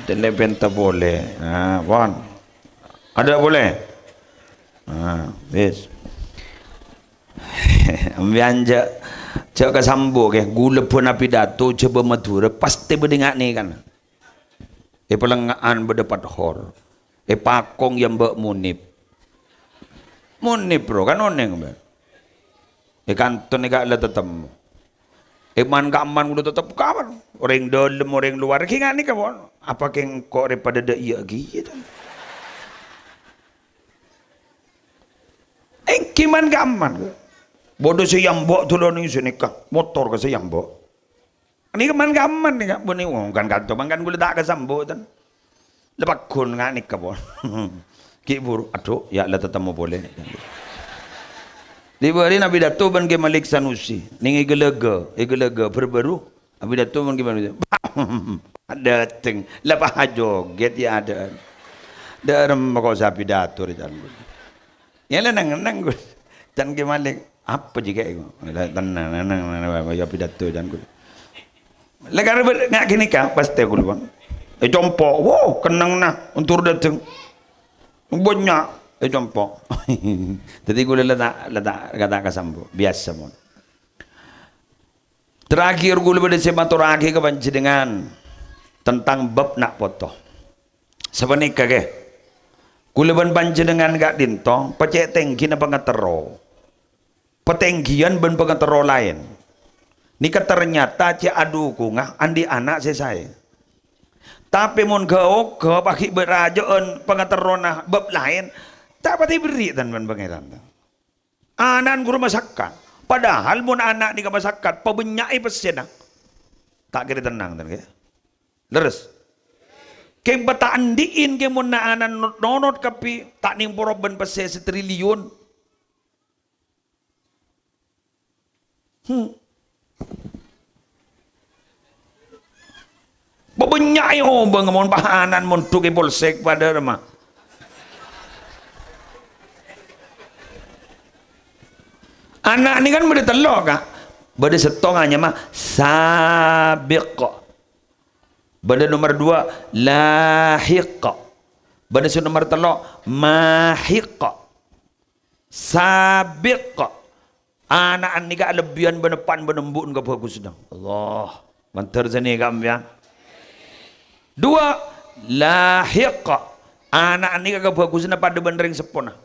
telepon tak boleh, wan, ada boleh, bes, ambianja, cak kesambo ke, gula pun api datu, coba Madura, pasti berdengar ni kan, pelengaan berdepat hor, pakong yang munib bro kan oneng ber, kantor ni gak ada tetemu. Iman kaman udah tetap kawan orang dalam orang luar kinga ni kawan apa keng kok daripada dah iya gitu kiman kaman bodoh sayambok tu lo ni senikah motor ke sayambok ni kaman kaman ni kan buni kan kanto kan gula tak ke sambo tan lepak kun ngani kawan ki buru aduh ya lah tetap mau boleh diberi Nabi Dato' ban ke Malik Sanusi ning igelega berbaru Nabi Dato' ban ke Malik ada teng lepas joget ya ada dalam kau sapi Dato' di dalam ya nang dan ke Malik apa jika itu tenang ya Dato' dan ku legar ngak kini kah pasti aku luang compok wow kenang nah untuk datang banyak jompo. Jadi gue letak kata kasambu biasa mon. Terakhir gue lebih sematuragi ke panjenengan tentang bab nak foto. Sebenarnya ke, gue lebih panjenengan gak dinto, pecek tengki na pengatero, petenggian ben pengatero lain. Nika ternyata cek adu kungah andi anak saya. Tapi mon kau pakai berajaan pengatero nah bab lain. Tak pati beri dan pangeran. Anan guru masakan. Padahal mun anak di masakan pebenyai pesena. Tak kira tenang dan ke. Leres. Keng bata andiin ke mun anan nonot kapi tak ning poroben pese 1 triliun. Pebenyai bang mun pahanan mun tuke polsek pada rumah. Anak ni kan benda telur kak benda setongannya mah sabiq benda nomor 2 lahiq benda nomor 3 mahiq sabiq Anak ni ka lebihan benepan benembun ke bagus sedang. Allah. Mantar sini kampian. Dua, lahiq. Anak ni ka bagus na pada bendering sepona.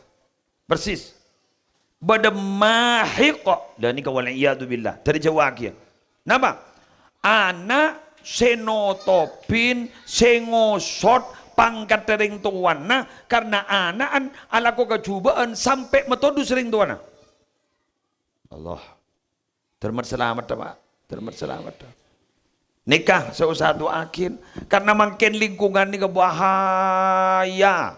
Persis. Bada mahiq. Dan ni ka wal'iyadu billah. Dari jawab. Napa? Anak senotopin, sengosot, pangkat tering tuana karena anaan ala ko kecubaan sampai metodu sering tuana. Allah. Termat selamat Pak. Termat selamat. Nikah seusah doakin karena makin lingkungan ni bahaya.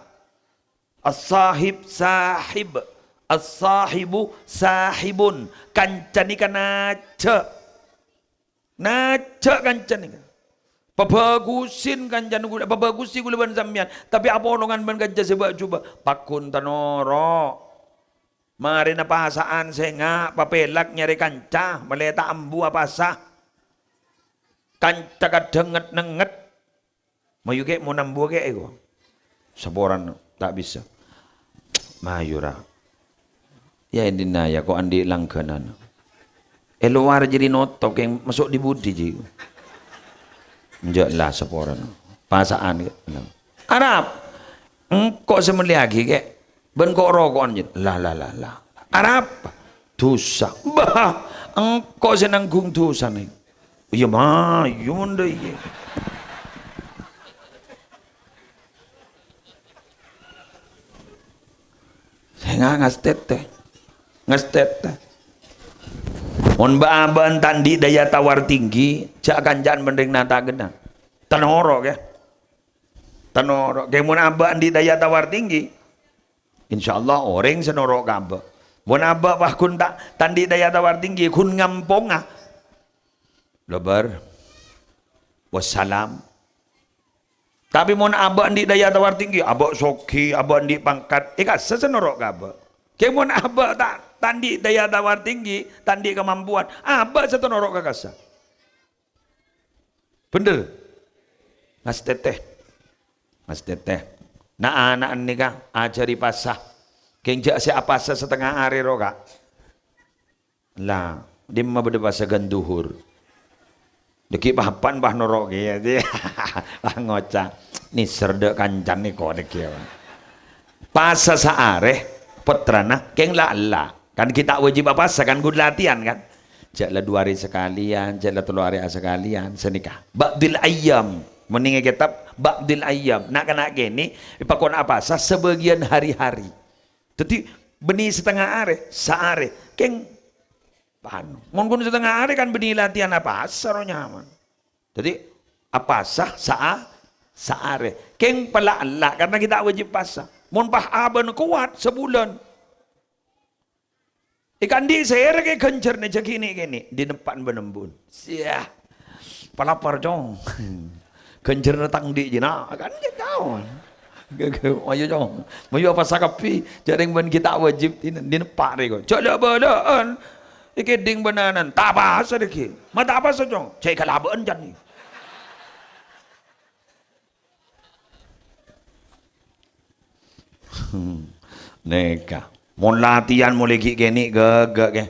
As-sahib sahib, as-sahibu sahibun. Kancan ni kan naca kancan ni. Pabagusin kancan gula, pabagusi gula ban sampean. Tapi apa omongan ban kancan sebab coba pakun tanoro. Mari na pasaan senga papelak nyari kanca, meleta ambu apa sah. Kanca kadenget nenget. Mayu ke mau nambu ke ego. Saboran tak bisa. Mayura. Ya indina ya kok andi langganan. Luar jadi notok yang masuk di budi ji. Enjaklah seporan. Pasaan ke. Arab. Engkau semeli lagi ke. Ben kok rokokan je. Lah. Arab. Dosa. Bah. Engkau senanggung dosa nih. Iya mah. Iya munda iya. Saya ngastet teh. Mon baaban tandi daya tawar tinggi, cak kanjan mending nata genang. Tanoro ke? Tanoro. Ke mon abaan di daya tawar tinggi. Insyaallah orang senoro kabe. Mon aba wah kun tak tandi daya tawar tinggi kun ngamponga. Lebar. Wassalam. Tapi mon aba di daya tawar tinggi, aba soki, aba di pangkat, ikat sesenoro kabe. Ke mon aba tak tandi daya tawar tinggi, tandi kemampuan. Aba satu norok kakasa. Bener. Mas teteh. Nah anak ni kah ajari pasah. Kenjak si apasa setengah hari roka. Lah, dia mah beda bahasa ganduhur. Deki papan bah norok ya dia. Ngocak. Ni serde kancan ni kok deki. Pasa saareh petrana keng la. Kan kita wajib apa kan gud latihan kan. Jaklah 2 hari sekalian, jaklah 3 hari sekalian senikah. Ba'dil ayyam. Meningai kitab ba'dil ayyam. Nak kena gini ipakon apa sebagian hari-hari. Jadi benih setengah hari, saare keng panu. Mon setengah hari kan benih latihan apa saro nyaman. Jadi apa saare keng pala Allah karena kita wajib pasah. Mon pah aban kuat sebulan. Ikan di saya ke kencer nih cek ini di depan benembun. Siah, palapar jong. Kencer datang di jina kan dia kau. Ayo jong, mayu apa sakapi jaring ben kita wajib di depan rego. Coba badan, ikan ding benanan. Tak apa sedikit, mata apa sejong. Cek kalaban jan. Neka. Mon latihan mulai gini gagak ke.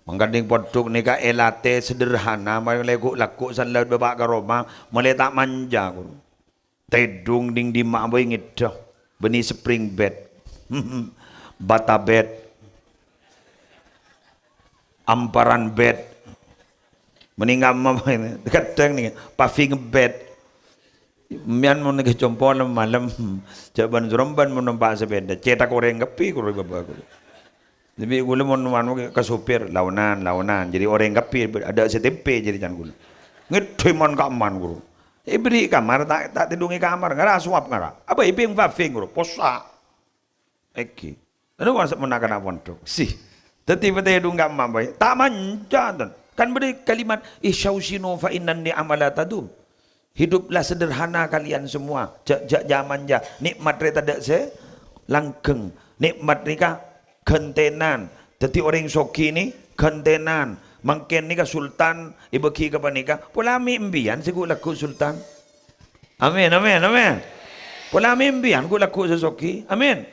Menggading poduk nika elate sederhana mulai laku sanlat babak ke Roma mulai tak manja guru. Tedung ding di mak boy ngidah benih spring bed. Bata bed. Amparan bed. Meninggal mama ini kadang nih paving bed. Mian mau nege compol malam jaban suromban mau numpak sepeda cetak orang kepi kuru bapak kuru. Jadi gula mau nuan ke supir launan jadi orang kepi ada setempe jadi jangan gula. Ngedemon kamar guru. Beri kamar tak tidungi kamar ngara suap ngara. Apa iping paving guru posa. Eki. Lalu masa menakan apa tu? Si. Tiba-tiba hidung kamar baik. Tak manja kan beri kalimat isyausino fa innan ni amalatadum. Hiduplah sederhana kalian semua. Zaman ja nikmat reta dak se langgeng. Nikmat nika gentenan. Jadi orang soki ni gentenan. Mungkin nika sultan ibeki ke panika. Polami imbian sigu laku sultan. Amin. Polami imbian ku laku sesoki. Amin.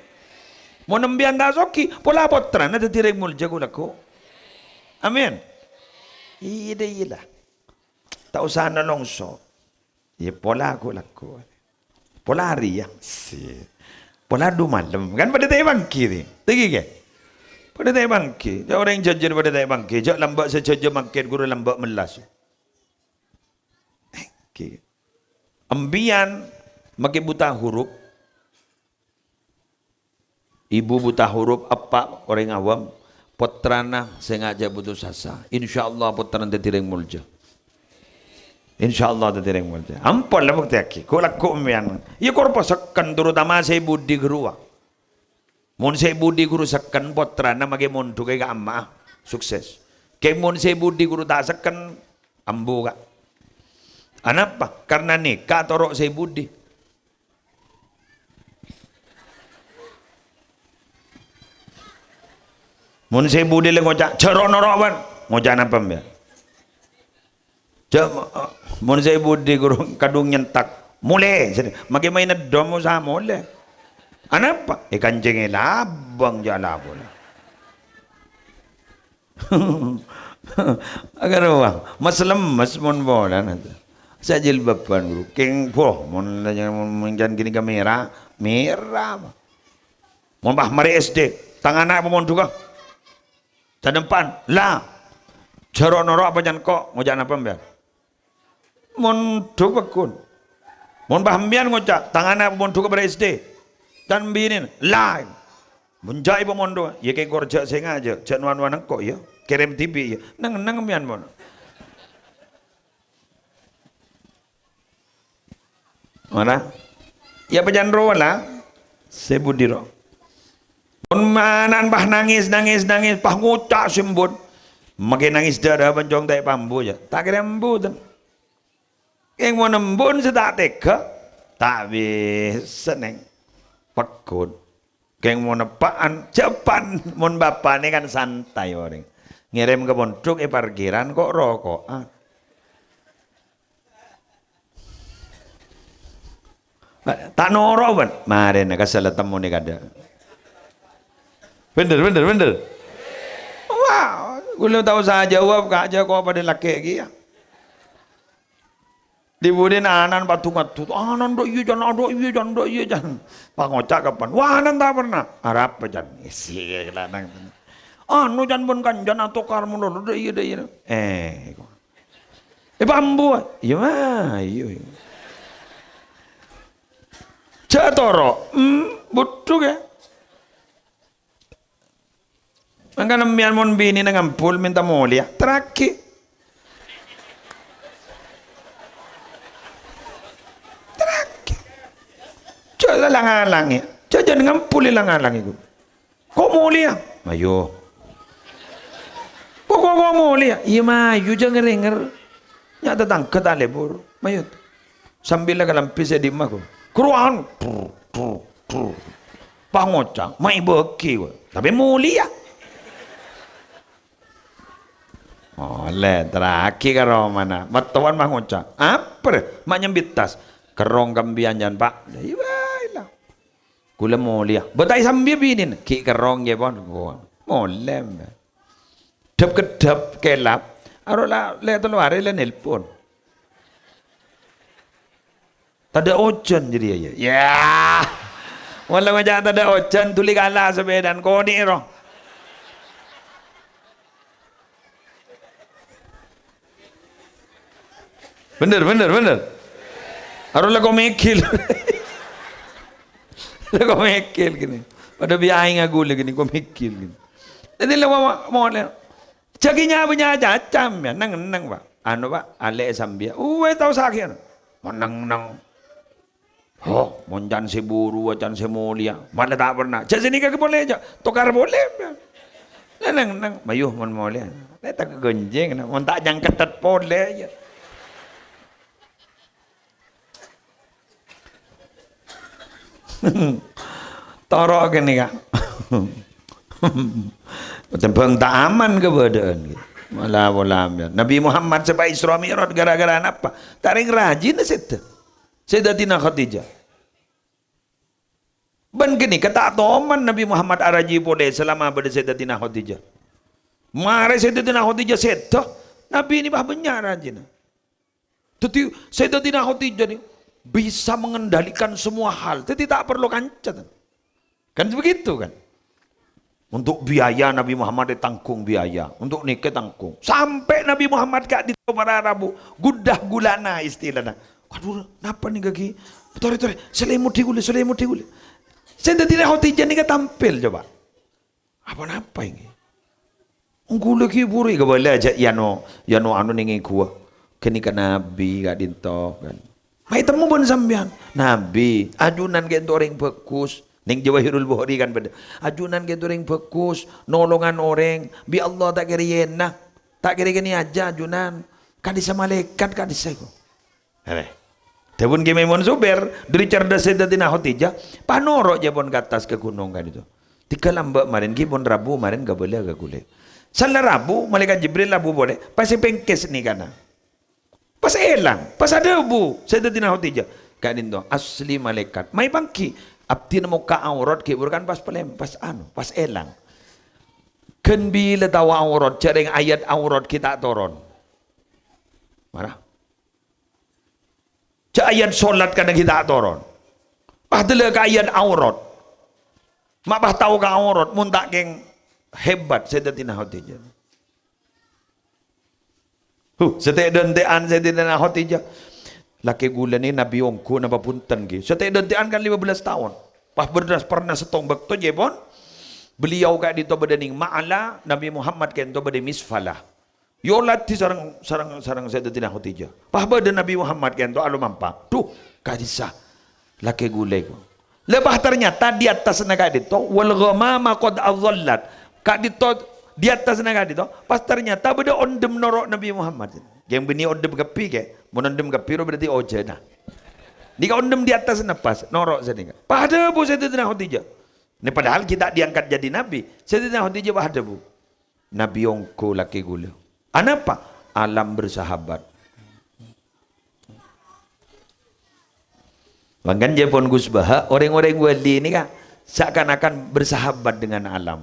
Mau nembian dak soki pola potran ada tirek mulja ku laku. Amin. Iya lah. Tak usah nolongso. Ya pola aku laku. Pola hari ya. Pola du malam. Kan pada tak bangki ni. Tegi ke? Pada tak bangki. Jangan orang jajan pada tak bangki. Jangan lambat saja makin guru lambat melas. Okay. Ambian makin buta huruf. Ibu buta huruf apa orang awam. Putrana sengaja putus asa. InsyaAllah putrana tertireng mulja. InsyaAllah tertireng mulja. Ampun lah bukti aki. Kau laku umbian. Ya kau pasakan terutama saya budi gerua. Mun saya budi guru sekan putrana magi mundu kaya amma. Sukses. Kaya mun saya budi guru tak sekan. Ambu kak. Kenapa? Karena nikah torok saya budi. Mun saya budi le ngocak ceron noroban ngocak apa mbak? Mun saya budi guru kadung nyentak mulai magi main domo sa mulai. Kenapa? Ikan jengel abang jala bola. Agar wah mas mun bola nanti. Saya jilbaban guru king po mun jangan gini kamera merah. Mun bah mari SD tangan anak pun juga. Sa depan lah jaro noro apa jan kok ngojak apa mbak mon duka kun mon bahambian ngojak tangan apa mon duka pada SD dan binin lah menjai apa mon doa ya kayak gorja sengaja jangan wan kok ya kirim TV ya nang mian mon mana ya pajan ro lah sebudiro manan bah nangis pah ngucak simbut makin nangis darah panjang tak pambu ya tak kira embu tu yang mau nembun sedak teka tak bisa neng pakut yang mau nepaan cepat mon bapak ni kan santai orang ngirim ke pondok parkiran kok rokokan tak noro ban mari nak kasih temu ni kada. Bener. Wah, gue tahu saya jawab kak aja kau pada laki lagi ya. Dibudin anan batu matut, anan do iya jangan. Pangocak kapan? Wah anan tak pernah. Arab jan. Isi lanang. Anu jan pun kan jan atau karmu do iya. Bambu. Iya mah, iya. Jatoro, butuh ya. Angka nambian mon bini dengan pul minta mulia terakhir. Coba langang-langi. Coba dengan pul langang-langi itu. Kok mulia? Ayo. Kok mulia? Iya mayu jangan denger. Nyata tangket alebur. Mayu. Sambil kalampi di maku. Keruan. Pangocang. Mai beki. Tapi mulia. Oleh terakhir karo mana matuan mah ngocak apa mak nyambit tas kerong kambian jan pak iya kula mulia betai sambil binin ki kerong ye pon molem dep kedap kelap arola le telu hari le nelpon tada ojan jadi ya wala ngajak tada ojan tuli kalah sebedan koni roh. Bener. Arola kau mekil. Kau mekil gini. Pada biaya ngagul gini kau mekil gini. Jadi lawa mau le. Caginya punya aja cam ya nang pak. Anu pak ale sambia. Tahu sakit. Nang. Oh, monjan si buru, acan si mulia. Mana tak pernah. Cak sini kagak boleh aja. Tukar boleh. Nang. Mayuh mon mulia. Tak kegenjeng. Mon tak jang ketat boleh aja. Torok gini kak. Macam tak aman keadaan gitu. Malah Nabi Muhammad sampai Isra Mi'raj gara-gara apa? Taring rajin situ. Sayyidatina Khadijah. Ben gini kata toman Nabi Muhammad araji boleh selama pada Sayyidatina Khadijah. Mare Sayyidatina Khadijah seto, Nabi ini bah benar aja. Tapi Sayyidatina Khadijah ini bisa mengendalikan semua hal, jadi tak perlu kancat. Kan begitu kan? Untuk biaya Nabi Muhammad ditanggung biaya, untuk nikah tanggung. Sampai Nabi Muhammad gak ditau para Arabu, gudah gulana istilahnya. Aduh, kenapa nih kaki? Betul, selimut digule. Sayyidatina Khadijah ini tampil coba. Apa ini? Gula kiburi ke boleh aja yano anu ningi gua. Kini kan Nabi gak dinto kan. Mai temu pun sampean. Nabi, ajunan ke orang bagus. Ning Jawahirul Bukhari kan beda. Ajunan ke orang bagus, nolongan orang. Bi Allah tak kira yenah. Tak kira gini aja ajunan. Kadisa malaikat kadisa ko. Heh. Tepun kami mon sober dari cerdas Sayyidatina Khadijah, panoro aja pun ke atas ke gunung kan itu. Tiga lambak marin kipun Rabu marin gak boleh gak boleh. Salah Rabu malaikat Jibril Rabu boleh. Pasti pengkes nih kana. Pas elang, pas ada bu Sayyidatina Khadijah. Kak dinto asli malaikat. Mai bangki abdi nemu ka aurat ke bukan pas pelem pas elang. Ken bila tahu aurat cereng ayat aurat kita turun. Mana? Ayat solat kadang kita turun. Padahal ke ayat aurat. Mak bah tahu ke aurat mun tak geng hebat Sayyidatina Khadijah. Setek dentean Sayyidatina Khadijah. Laki gula ni Nabi ongku napa punten ki. Setek dentean kan 15 tahun. Pas berdas pernah setong bekto je pun. Beliau kak dito bedening ma'ala Nabi Muhammad kan to bede misfalah. Yolat di sarang Sayyidatina Khadijah. Pahbada Nabi Muhammad kan to alu mampa. Tuh kadisa laki gulai ko. Lebah ternyata di atas naga dito wal ghamama qad adhallat. Kak dito di atas naga dito pas ternyata beda ondem norok Nabi Muhammad. Yang bini ondem kepi ke, mun ondem kepi berarti oje nah. Nika ondem di atas napas norok sedika. Pada bu Sayyidatina Khadijah. Ini padahal kita diangkat jadi nabi. Sayyidatina Khadijah pada bu. Nabi ongko laki gula. Apa? Alam bersahabat. Bahkan dia pun Gus Baha, orang-orang wali ini kan seakan-akan bersahabat dengan alam.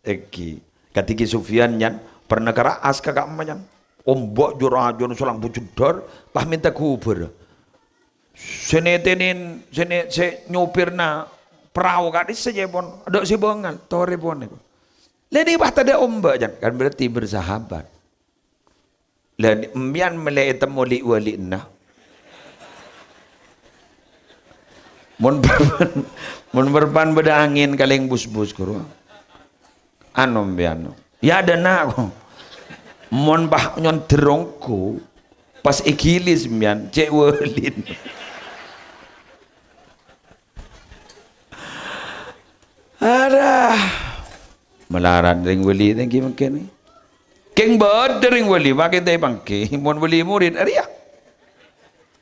Eki, katiki Sufyan yang pernah keraas kakak emaknya. Ombak jurajon selang bujudar, pah minta kubur. Senetenin, se nyopirna perahu kadis saja pun, ada si bongal, tore pun itu. Leni bah tada ombak kan berarti bersahabat. Leni mian melai temu li wali nah. Mun berpan beda angin kaleng bus-bus kuru. Anu mian. Ya ada nak. Mun bah nyon terongku pas ikilis mian cek walin. Ada melarat ring wali tengki makin ni. Keng bad ring wali makin tay bangki. Mun wali murid ariya.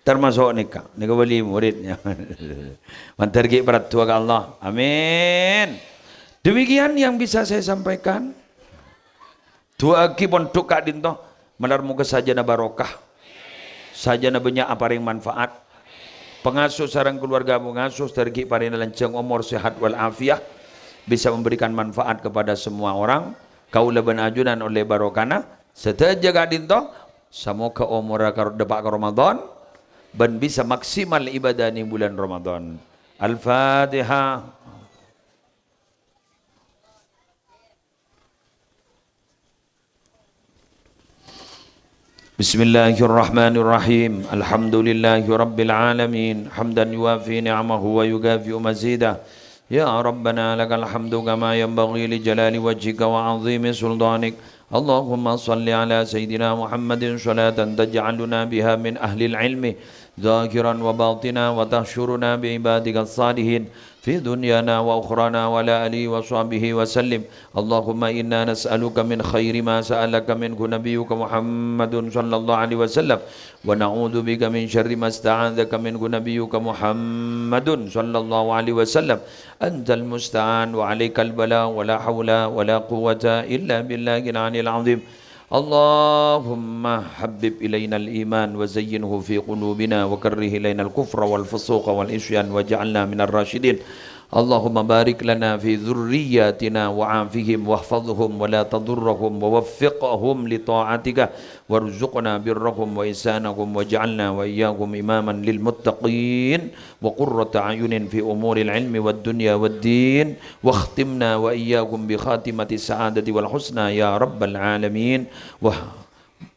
Termasuk nikah wali muridnya. Mantargi peraturan Allah. Amin. Demikian yang bisa saya sampaikan. Dua aki pun tukak dinto melar muka sajana barokah. Sajana banyak apa yang manfaat. Pengasuh sarang keluarga mengasuh tergi paring lanceng umur sehat wal afiah. Bisa memberikan manfaat kepada semua orang. Kaula ben ajunan oleh barokana seteja gadinto semoga umur depak ke Ramadan ben bisa maksimal ibadah di bulan Ramadan. Al-Fatihah. Bismillahirrahmanirrahim. Alhamdulillahi rabbil alamin. Hamdan yuwafi ni'amahu wa yukafi'u mazidah. Ya Rabbana lakal hamdu kama yanbaghi li jalali wajhika wa azimi sultanik. Allahumma salli ala Sayyidina Muhammadin salatan taj'aluna biha min ahli al-ilmi zakiran wa batina wa tahsyuruna bi ibadika as-salihin fi dunyana wa ukhrana wa la alihi wa sahbihi wa sallim. Allahumma inna nas'aluka min khairi ma sa'alaka minhu nabiyyuka Muhammadun sallallahu alaihi wasallam wa na'udzu bika min syarri ma sta'adzaka minhu nabiyyuka Muhammadun sallallahu alaihi wasallam. Antal musta'an wa 'alaikal bala wa la haula wa la quwwata illa billahil 'aliyyil 'azim. Allahumma habib ilayna al-iman wa zayyinhu fi qulubina wa karrih ilayna al-kufra wal fusuqa wal isyan waj'alna minar rasyidin. اللهم بارك لنا في ذرياتنا وعافهم واحفظهم ولا تضرهم ووفقهم لطاعتك وارزقنا برهم وإحسانهم واجعلنا وإياهم إماما للمتقين وقرة أعين في أمور العلم والدنيا والدين واختمنا وإياهم بخاتمة السعادة والحسنى يا رب العالمين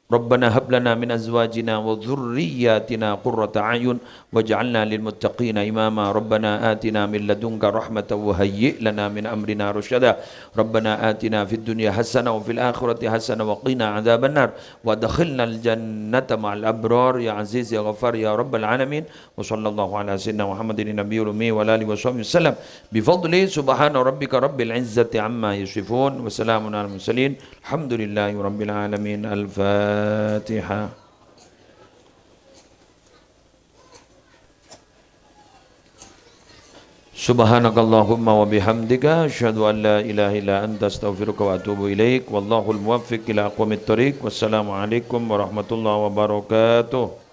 ربنا هب لنا من أزواجنا وذرياتنا قرة أعين واجعلنا للمتقين إماما ربنا آتنا من لدنك رحمة وهيئ لنا من أمرنا رشدا ربنا آتنا في الدنيا حسنة وفي الآخرة حسنة وقنا عذاب النار وادخلنا الجنة مع الأبرار يا عزيز يا غفار يا رب العالمين وصلى الله على سيدنا محمد النبي الأمي وعلى آله وصحبه وسلم بفضل سبحان ربك رب العزة عما يصفون وسلام على المرسلين الحمد لله رب العالمين الفاتحة. Subhanakallahumma wa bihamdika asyhadu an la ilaha illa anta astaghfiruka wa atubu ilaik wallahul muwaffiq ila aqwamit thoriq wassalamu alaikum warahmatullahi wabarakatuh.